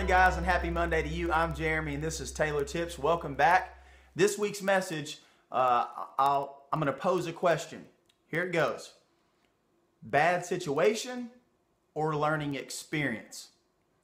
guys, and happy Monday to you. I'm Jeremy, and this is Taylor Tips. Welcome back. This week's message, I'm going to pose a question. Here it goes. Bad situation or learning experience?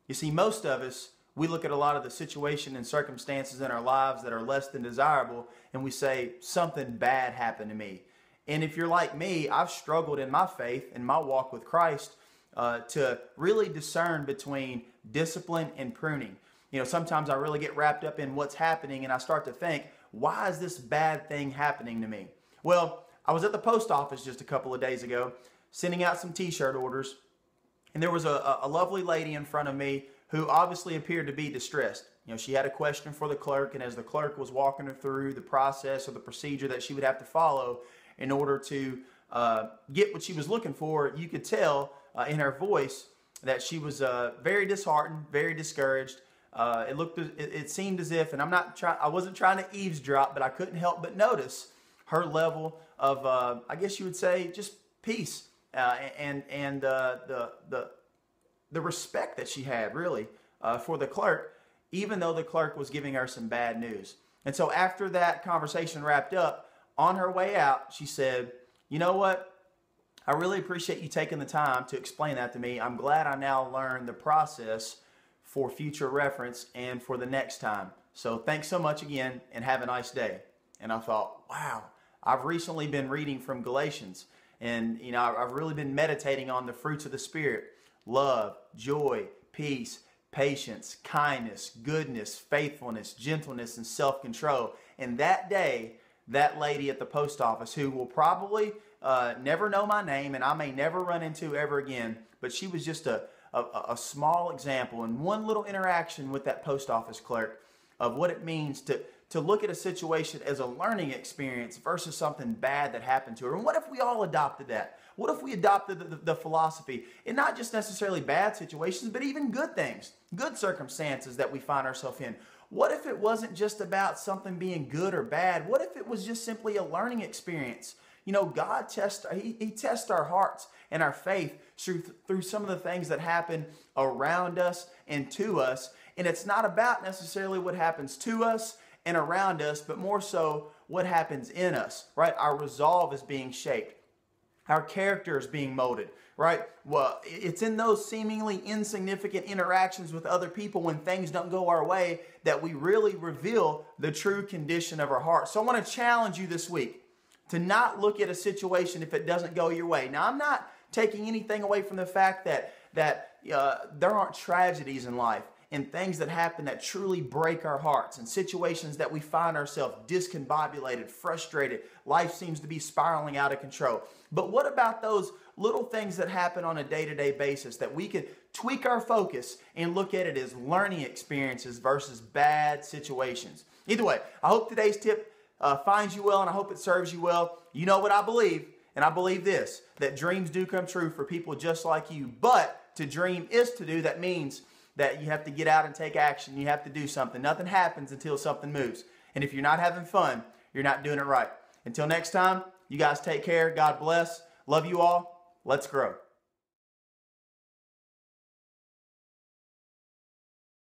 You see, most of us, we look at a lot of the situation and circumstances in our lives that are less than desirable, and we say, something bad happened to me. And if you're like me, I've struggled in my faith and my walk with Christ to really discern between discipline and pruning. You know, sometimes I really get wrapped up in what's happening and I start to think, why is this bad thing happening to me? Well, I was at the post office just a couple of days ago, sending out some t-shirt orders, and there was a lovely lady in front of me who obviously appeared to be distressed. You know, she had a question for the clerk, and as the clerk was walking her through the process or the procedure that she would have to follow in order to get what she was looking for, you could tell in her voice that she was very disheartened, very discouraged. It seemed as if, and I wasn't trying to eavesdrop, but I couldn't help but notice her level of, I guess you would say, just peace and the respect that she had really for the clerk, even though the clerk was giving her some bad news. And so after that conversation wrapped up, on her way out, she said, "You know what? I really appreciate you taking the time to explain that to me. I'm glad I now learned the process for future reference and for the next time. So thanks so much again and have a nice day." And I thought, wow, I've recently been reading from Galatians, and you know, I've really been meditating on the fruits of the Spirit: love, joy, peace, patience, kindness, goodness, faithfulness, gentleness, and self-control. And that day, that lady at the post office, who will probably never know my name and I may never run into ever again, but she was just a small example and one little interaction with that post office clerk of what it means to look at a situation as a learning experience versus something bad that happened to her. And what if we all adopted that? What if we adopted the philosophy in not just necessarily bad situations, but even good things, good circumstances that we find ourselves in? What if it wasn't just about something being good or bad? What if it was just simply a learning experience? You know, God tests our hearts and our faith through some of the things that happen around us and to us. And it's not about necessarily what happens to us and around us, but more so what happens in us, right? Our resolve is being shaped. Our character is being molded, right? Well, it's in those seemingly insignificant interactions with other people when things don't go our way that we really reveal the true condition of our heart. So I want to challenge you this week to not look at a situation if it doesn't go your way. Now, I'm not taking anything away from the fact that there aren't tragedies in life and things that happen that truly break our hearts, and situations that we find ourselves discombobulated, frustrated. Life seems to be spiraling out of control. But what about those little things that happen on a day-to-day basis that we could tweak our focus and look at it as learning experiences versus bad situations? Either way, I hope today's tip finds you well, and I hope it serves you well. You know what I believe, and I believe this, that dreams do come true for people just like you. But to dream is to do. That means that you have to get out and take action. You have to do something. Nothing happens until something moves. And if you're not having fun, you're not doing it right. Until next time, you guys take care. God bless. Love you all. Let's grow.